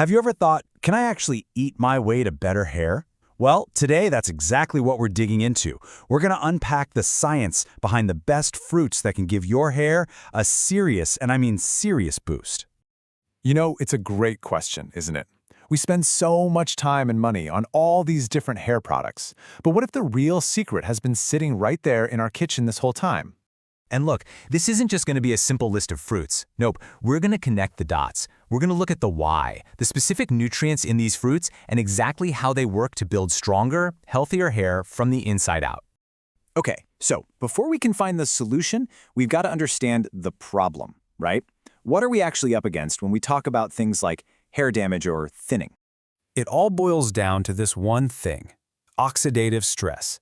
Have you ever thought, can I actually eat my way to better hair? Well, today that's exactly what we're digging into. We're going to unpack the science behind the best fruits that can give your hair a serious, and I mean serious boost. You know, it's a great question, isn't it? We spend so much time and money on all these different hair products. But what if the real secret has been sitting right there in our kitchen this whole time? And look, this isn't just going to be a simple list of fruits. Nope, we're going to connect the dots. We're going to look at the why, the specific nutrients in these fruits, and exactly how they work to build stronger, healthier hair from the inside out. Okay, so before we can find the solution, we've got to understand the problem, right? What are we actually up against when we talk about things like hair damage or thinning? It all boils down to this one thing: oxidative stress.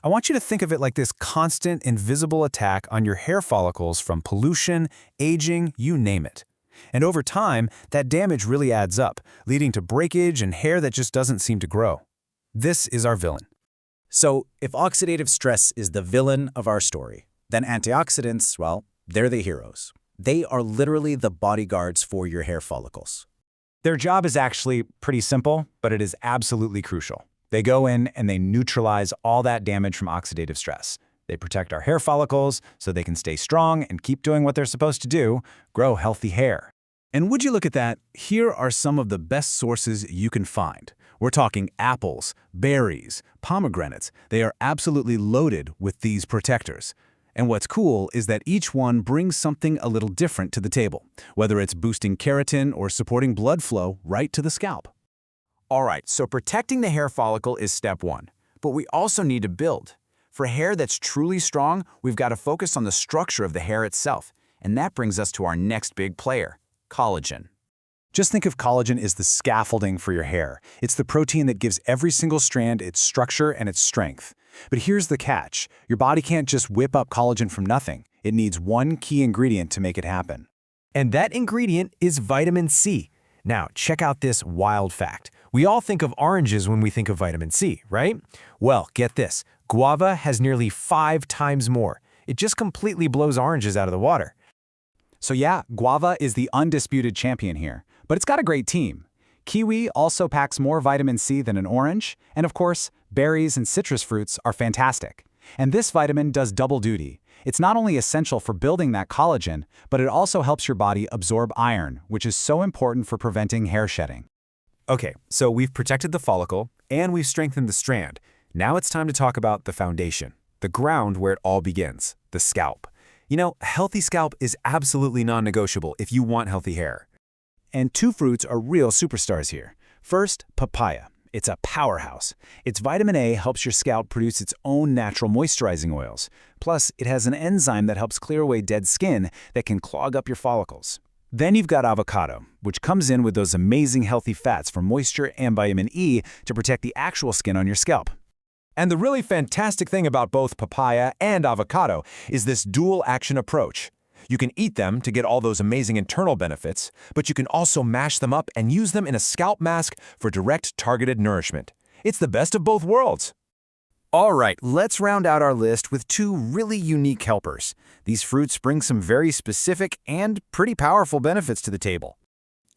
I want you to think of it like this constant, invisible attack on your hair follicles from pollution, aging, you name it. And over time, that damage really adds up, leading to breakage and hair that just doesn't seem to grow. This is our villain. So, if oxidative stress is the villain of our story, then antioxidants, well, they're the heroes. They are literally the bodyguards for your hair follicles. Their job is actually pretty simple, but it is absolutely crucial. They go in and they neutralize all that damage from oxidative stress. They protect our hair follicles so they can stay strong and keep doing what they're supposed to do, grow healthy hair. And would you look at that, here are some of the best sources you can find. We're talking apples, berries, pomegranates. They are absolutely loaded with these protectors. And what's cool is that each one brings something a little different to the table, whether it's boosting keratin or supporting blood flow right to the scalp. All right, so protecting the hair follicle is step one, but we also need to build. For hair that's truly strong, we've got to focus on the structure of the hair itself, and that brings us to our next big player: collagen. Just think of collagen as the scaffolding for your hair. It's the protein that gives every single strand its structure and its strength. But here's the catch: your body can't just whip up collagen from nothing. It needs one key ingredient to make it happen. And that ingredient is vitamin C. Now, check out this wild fact. We all think of oranges when we think of vitamin C, right? Well, get this. Guava has nearly 5 times more. It just completely blows oranges out of the water. So yeah, guava is the undisputed champion here, but it's got a great team. Kiwi also packs more vitamin C than an orange, and of course, berries and citrus fruits are fantastic. And this vitamin does double duty. It's not only essential for building that collagen, but it also helps your body absorb iron, which is so important for preventing hair shedding. Okay, so we've protected the follicle, and we've strengthened the strand. Now it's time to talk about the foundation, the ground where it all begins, the scalp. You know, a healthy scalp is absolutely non-negotiable if you want healthy hair. And 2 fruits are real superstars here. First, papaya. It's a powerhouse. Its vitamin A helps your scalp produce its own natural moisturizing oils. Plus, it has an enzyme that helps clear away dead skin that can clog up your follicles. Then you've got avocado, which comes in with those amazing healthy fats for moisture and vitamin E to protect the actual skin on your scalp. And the really fantastic thing about both papaya and avocado is this dual action approach. You can eat them to get all those amazing internal benefits, but you can also mash them up and use them in a scalp mask for direct targeted nourishment. It's the best of both worlds. All right, let's round out our list with 2 really unique helpers. These fruits bring some very specific and pretty powerful benefits to the table.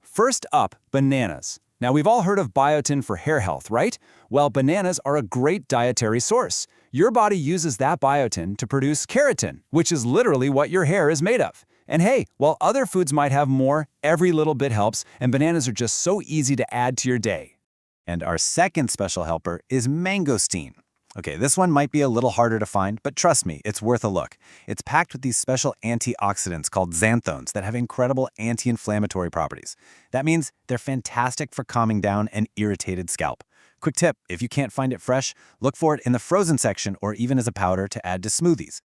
First up, bananas. Now, we've all heard of biotin for hair health, right? Well, bananas are a great dietary source. Your body uses that biotin to produce keratin, which is literally what your hair is made of. And hey, while other foods might have more, every little bit helps, and bananas are just so easy to add to your day. And our second special helper is mangosteen. Okay, this one might be a little harder to find, but trust me, it's worth a look. It's packed with these special antioxidants called xanthones that have incredible anti-inflammatory properties. That means they're fantastic for calming down an irritated scalp. Quick tip, if you can't find it fresh, look for it in the frozen section or even as a powder to add to smoothies.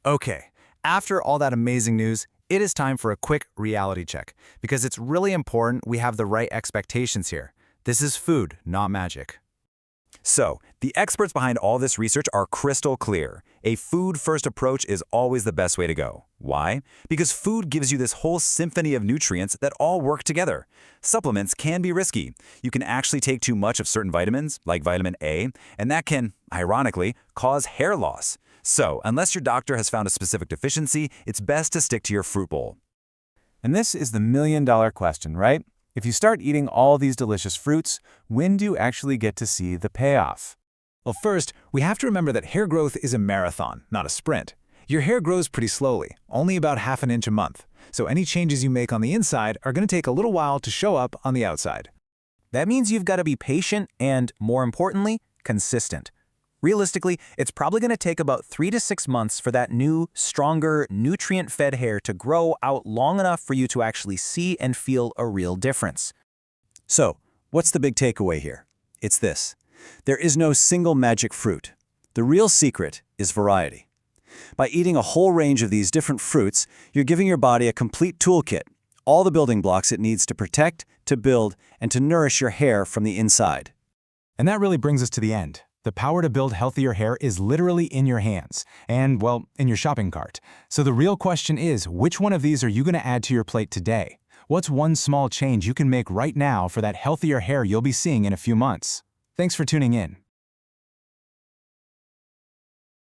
Okay, after all that amazing news, it is time for a quick reality check, because it's really important we have the right expectations here. This is food, not magic. So, the experts behind all this research are crystal clear. A food-first approach is always the best way to go. Why? Because food gives you this whole symphony of nutrients that all work together. Supplements can be risky. You can actually take too much of certain vitamins, like vitamin A, and that can, ironically, cause hair loss. So, unless your doctor has found a specific deficiency, it's best to stick to your fruit bowl. And this is the million-dollar question, right? If you start eating all these delicious fruits, when do you actually get to see the payoff? Well, first, we have to remember that hair growth is a marathon, not a sprint. Your hair grows pretty slowly, only about ½ inch a month, so any changes you make on the inside are going to take a little while to show up on the outside. That means you've got to be patient and, more importantly, consistent. Realistically, it's probably going to take about 3 to 6 months for that new, stronger, nutrient-fed hair to grow out long enough for you to actually see and feel a real difference. So, what's the big takeaway here? It's this. There is no single magic fruit. The real secret is variety. By eating a whole range of these different fruits, you're giving your body a complete toolkit, all the building blocks it needs to protect, to build, and to nourish your hair from the inside. And that really brings us to the end. The power to build healthier hair is literally in your hands and, well, in your shopping cart. So the real question is, which one of these are you going to add to your plate today? What's one small change you can make right now for that healthier hair you'll be seeing in a few months? Thanks for tuning in.